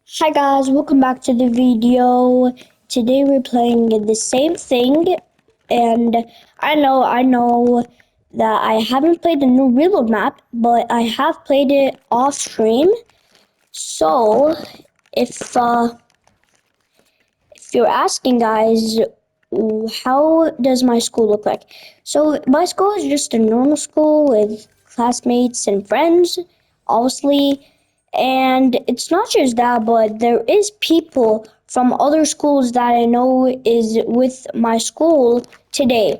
Hi guys, welcome back to the video. Today we're playing the same thing, and I know that I haven't played the new reload map, but I have played it off stream. So if if you're asking guys, how does my school look like? So my school is just a normal school with classmates and friends, obviously. And it's not just that, but there is people from other schools that I know is with my school today.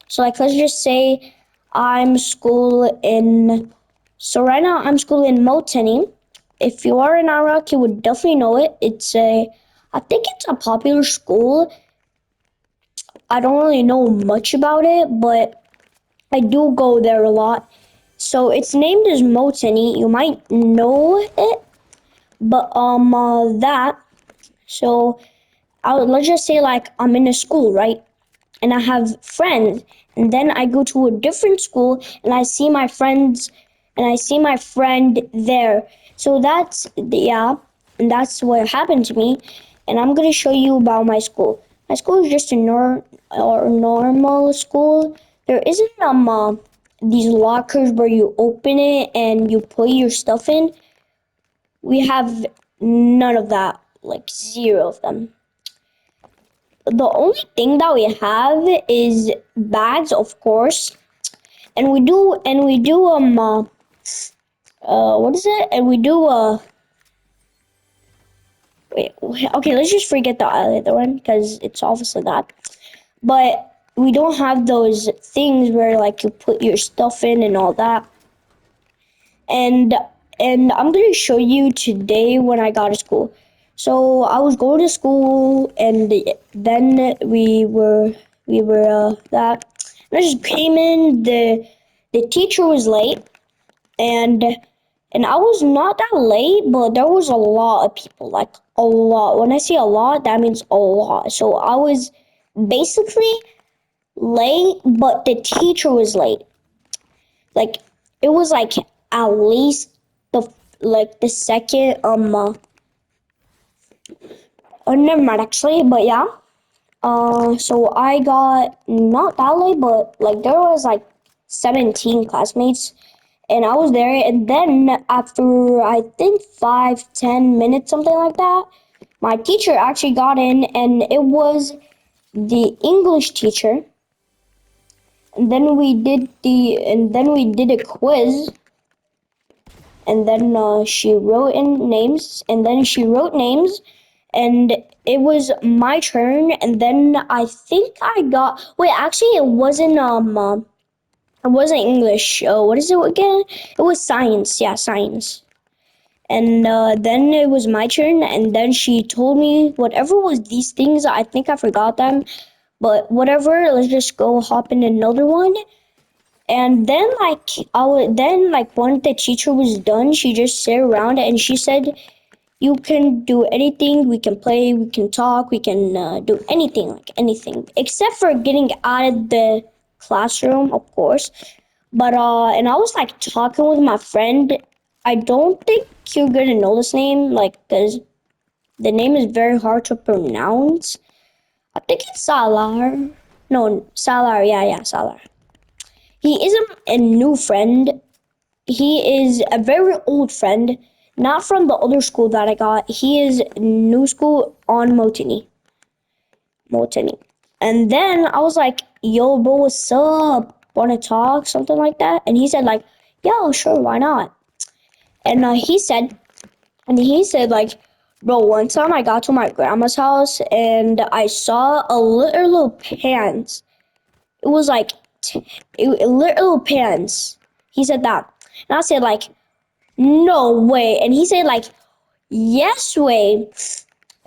So like let's just say I'm school in so right now I'm school in Moteni. If you are in Iraq, you would definitely know it. I think it's a popular school. I don't really know much about it, but I do go there a lot. So it's named as Moteni. You might know it, but that. So let's just say like I'm in a school, right? And I have friends, and then I go to a different school and I see my friends and I see my friend there. So yeah, and that's what happened to me. And I'm gonna show you about my school. My school is just a normal school. There isn't these lockers where you open it and you put your stuff in. We have none of that, like zero of them. The only thing that we have is bags, of course, and what is it? And we do wait, okay, let's just forget the other one because it's obviously that. But we don't have those things where like you put your stuff in and all that. And I'm gonna show you today when I got to school. So I was going to school, and then we were that. And I just came in. The teacher was late, and I was not that late, but there was a lot of people, like a lot. When I say a lot, that means a lot. So I was basically late, but the teacher was late. Like it was like at least the the second never mind actually, but yeah. So I got not that late, but like there was like 17 classmates, and I was there. And then after I think 5-10 minutes, something like that, my teacher actually got in, and it was the English teacher. And then we did a quiz, and then she wrote in names, and then she wrote names, and it was my turn. And then I think I got wait, actually it wasn't English. What is it again? It was science. Yeah, science. And then it was my turn, and then she told me whatever was these things. I think I forgot them, but whatever. Let's just go hop in another one. And then when the teacher was done, she just sat around and she said, "You can do anything. We can play. We can talk. We can do anything, like anything, except for getting out of the classroom, of course." But and I was like talking with my friend. I don't think you're gonna know this name, like, cause the name is very hard to pronounce. I think it's Salar. No, Salar. Yeah, yeah, Salar. He isn't a new friend. He is a very old friend, not from the other school that I got. He is new school on Motini. Motini. And then I was like, yo, bro, what's up? Wanna talk? Something like that. And he said, like, yo, sure, why not? And he said, like, bro, one time I got to my grandma's house and I saw a little pants. It was like, little pants. He said that. And I said, like, no way. And he said, like, yes way.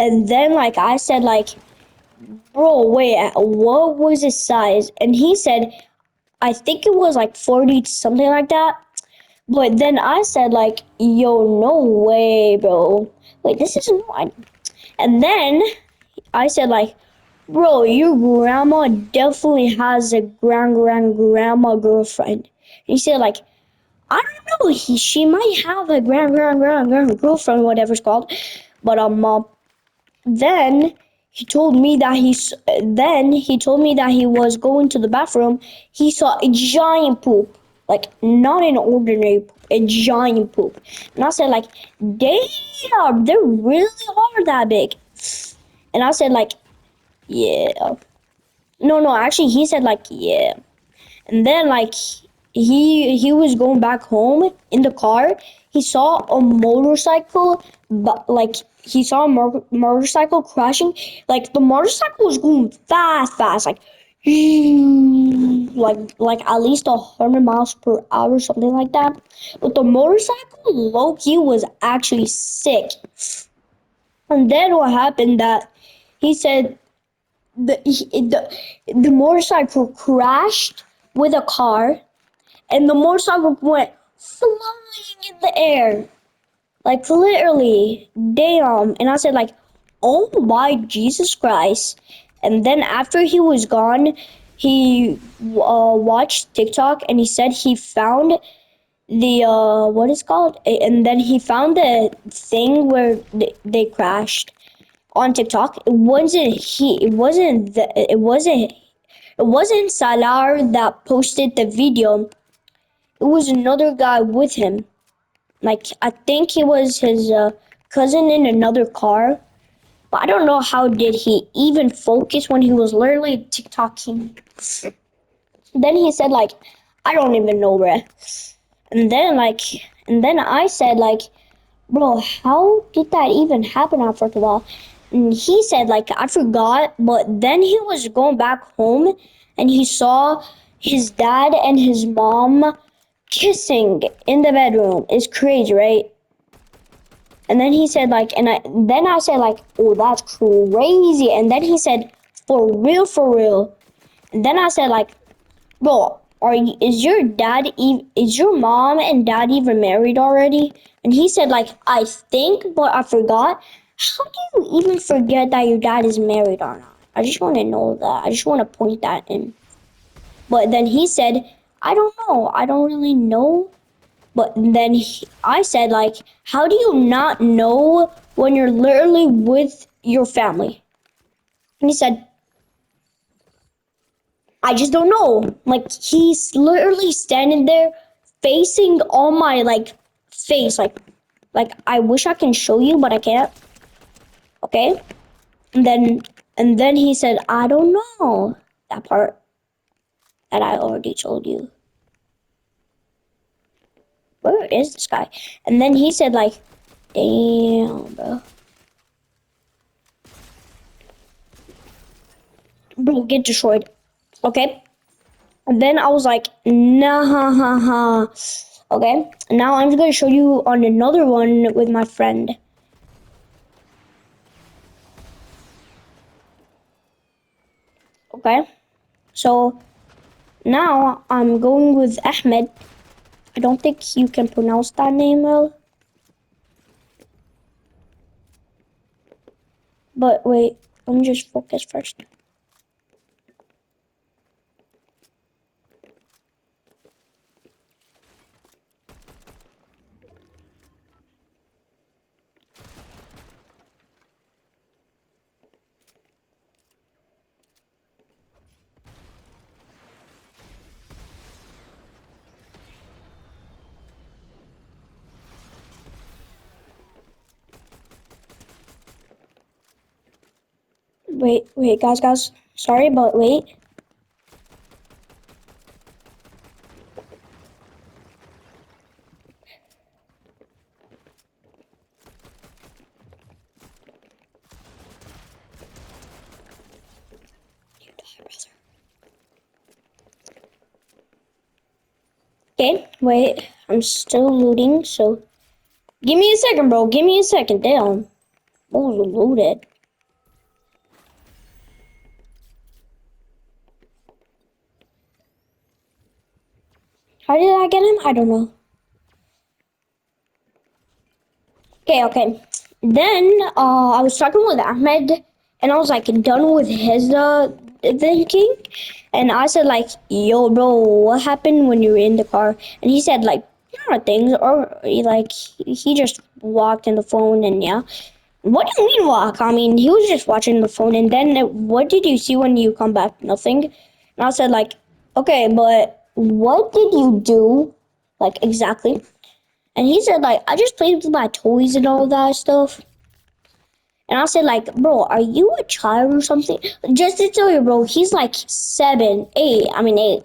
And then like I said, like, bro, wait, what was his size? And he said, I think it was like 40, something like that. But then I said, like, yo, no way, bro. Wait, this isn't one. And then I said, like, bro, your grandma definitely has a grandma girlfriend. And he said, like, I don't know. She might have a grand girlfriend, whatever it's called. But then he told me that he was going to the bathroom. He saw a giant poop, like not an ordinary poop, a giant poop. And I said like, damn, they really are that big. And I said like, yeah. No, actually he said like, yeah. And then like he was going back home in the car. He saw a motorcycle, but like he saw a motorcycle crashing. Like the motorcycle was going fast, like at least 100 miles per hour, something like that. But the motorcycle low key was actually sick. And then what happened that he said the motorcycle crashed with a car, and the motorcycle went flying in the air, like literally, damn. And I said like, oh my Jesus Christ. And then after he was gone, he watched TikTok, and he said he found the what is called, and then he found the thing where they crashed on TikTok. It wasn't Salar that posted the video. It was another guy with him. Like I think he was his cousin in another car. But I don't know how did he even focus when he was literally TikToking. Then he said like, I don't even know, bruh. And then like, and then I said like, bro, how did that even happen first of all? And he said like, I forgot. But then he was going back home, and he saw his dad and his mom kissing in the bedroom. It's crazy, right? And then he said like, then I said like, oh, that's crazy. And then he said, for real, for real. And then I said like, bro, is your mom and dad even married already? And he said like, I think, but I forgot. How do you even forget that your dad is married or not? I just want to know that. I just want to point that in. But then he said, I don't know. I don't really know. But then I said, like, how do you not know when you're literally with your family? And he said, I just don't know. Like, he's literally standing there facing all my, like, face. Like I wish I can show you, but I can't. Okay? And then he said, I don't know. That part that I already told you. Where is this guy? And then he said, like, damn, bro. Bro, get destroyed. Okay? And then I was like, nah, ha, ha, ha. Okay? Now I'm going to show you on another one with my friend. Okay? So now I'm going with Ahmed. I don't think you can pronounce that name well. But wait, let me just focus first. Wait, guys. Sorry, but wait. You die, brother. Okay, wait. I'm still looting, so give me a second, bro. Give me a second. Damn. What was looted? How did I get him? I don't know. Okay. Then I was talking with Ahmed, and I was like done with his thinking, and I said like, "Yo, bro, what happened when you were in the car?" And he said like, "Not things," or he just walked in the phone, and yeah. What do you mean walk? I mean, he was just watching the phone, and then what did you see when you come back? Nothing. And I said like, okay, but what did you do, like exactly? And he said like, I just played with my toys and all that stuff. And I said like, bro, are you a child or something? Just to tell you, bro, he's like 7, 8. I mean 8.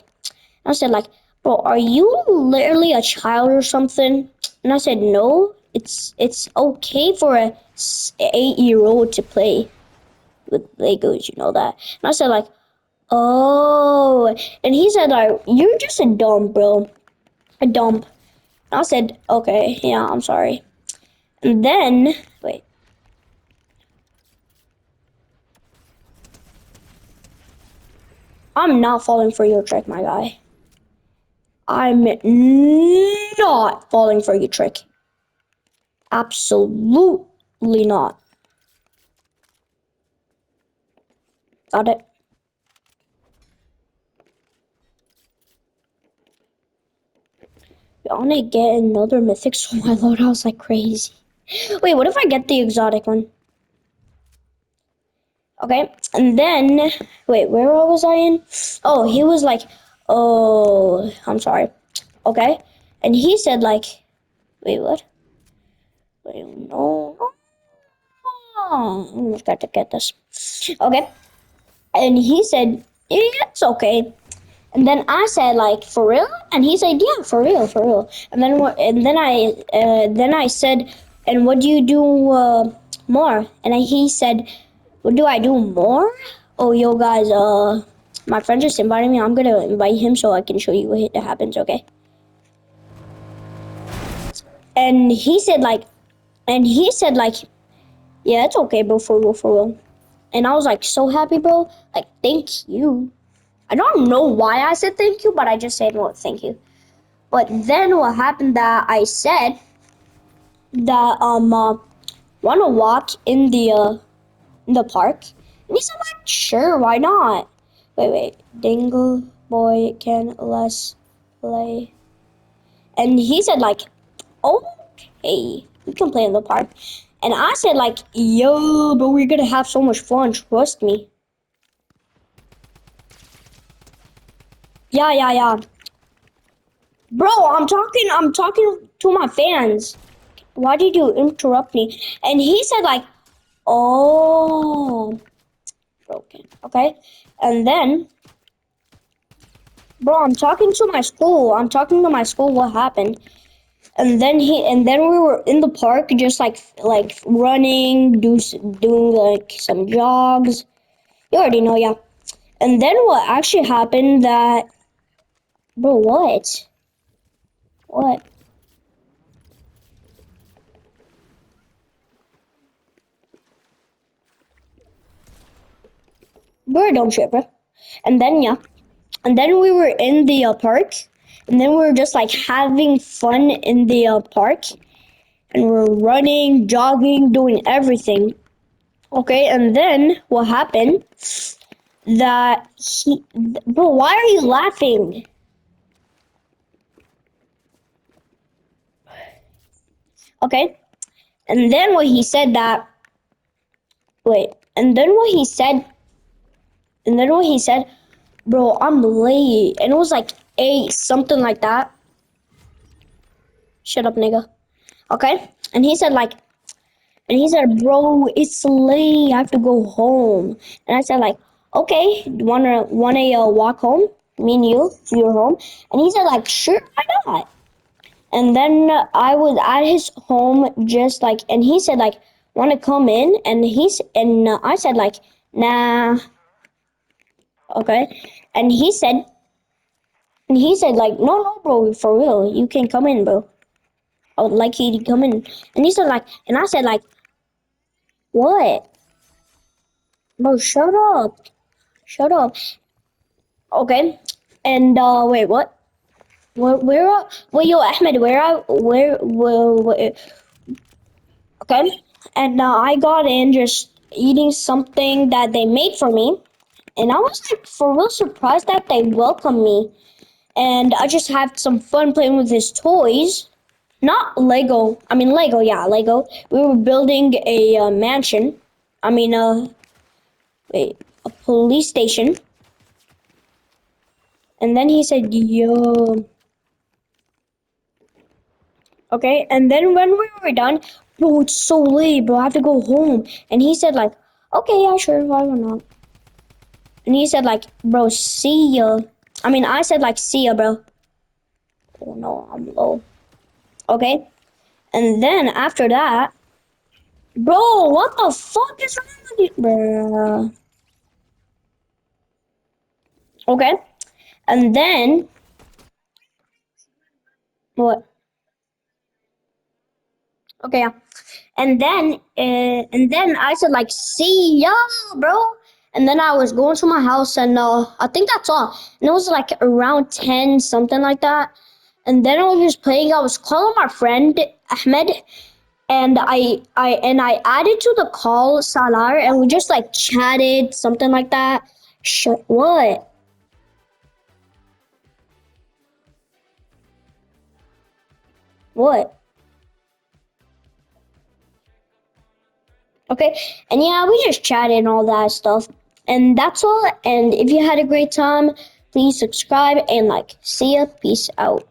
I said like, bro, are you literally a child or something? And I said no. It's okay for a 8-year-old to play with Legos, you know that. And I said like, oh. And he said like, you're just a dumb, bro, a dumb. And I said okay, yeah, I'm sorry. And then wait, I'm not falling for your trick, my guy. I'm not falling for your trick. Absolutely not. Got it. I want to get another mythic so my loadout's like crazy. Wait, what if I get the exotic one? Okay, and then wait, where was I in? Oh, he was like, oh, I'm sorry. Okay, and he said like, wait, what? Wait, no, no. I just got to get this. Okay, and he said, yeah, it's okay. And then I said like, for real? And he said, yeah, for real, for real. And then then I said, and what do you do more? And he said, what do I do more? Oh, yo guys, my friend just invited me. I'm gonna invite him so I can show you what happens. Okay? And he said like, yeah, it's okay, bro, for real, for real. And I was like so happy, bro. Like, thank you. I don't know why I said thank you, but I just said, well, thank you. But then what happened that I said that wanna walk in the park? And he said like, sure, why not? Wait, Dingle boy can let's play. And he said like, okay, we can play in the park. And I said like, yo, but we're gonna have so much fun, trust me. Yeah. Bro, I'm talking to my fans. Why did you interrupt me? And he said like, oh, broken. Okay. And then, bro, I'm talking to my school. I'm talking to my school what happened. And then we were in the park just like running, doing like some jogs. You already know, yeah. And then what actually happened that, bro, what? What? Bro, don't trip, bro. And then yeah. And then we were in the park. And then we were just like having fun in the park. And we're running, jogging, doing everything. Okay, and then what happened that bro, why are you laughing? Okay, and then what he said that, wait, and then what he said, and then what he said, bro, I'm late. And it was like 8, something like that. Shut up, nigga. Okay, and he said like, and he said, bro, it's late. I have to go home. And I said like, okay, wanna walk home? Me and you to your home? And he said like, sure, why not? And then I was at his home just like, and he said like, wanna come in? And I said like, nah, okay. And he said like, no, bro, for real, you can come in, bro. I would like you to come in. And he said like, and I said like, what? Bro, shut up. Okay. And wait, what? Where yo, Ahmed, where okay. And I got in just eating something that they made for me. And I was like for real surprised that they welcomed me. And I just had some fun playing with his toys. not Lego. I mean Lego, yeah, Lego. We were building a mansion. I mean, wait, a police station. And then he said, "Yo, okay." And then when we were done, bro, it's so late, bro. I have to go home. And he said, like, "Okay, yeah, sure, why not?" And he said, like, "Bro, see ya." I mean, I said, like, "See ya, bro." Oh no, I'm low. Okay. And then after that, bro, what the fuck is wrong with you, bro? Okay. And then what? Okay, yeah. And then I said like, "See ya, bro." And then I was going to my house, and I think that's all. And it was like around 10, something like that. And then I was just playing. I was calling my friend Ahmed, and I added to the call Salar, and we just like chatted, something like that. What? What? Okay. And yeah, we just chatted and all that stuff. And that's all. And if you had a great time, please subscribe and like. See ya. Peace out.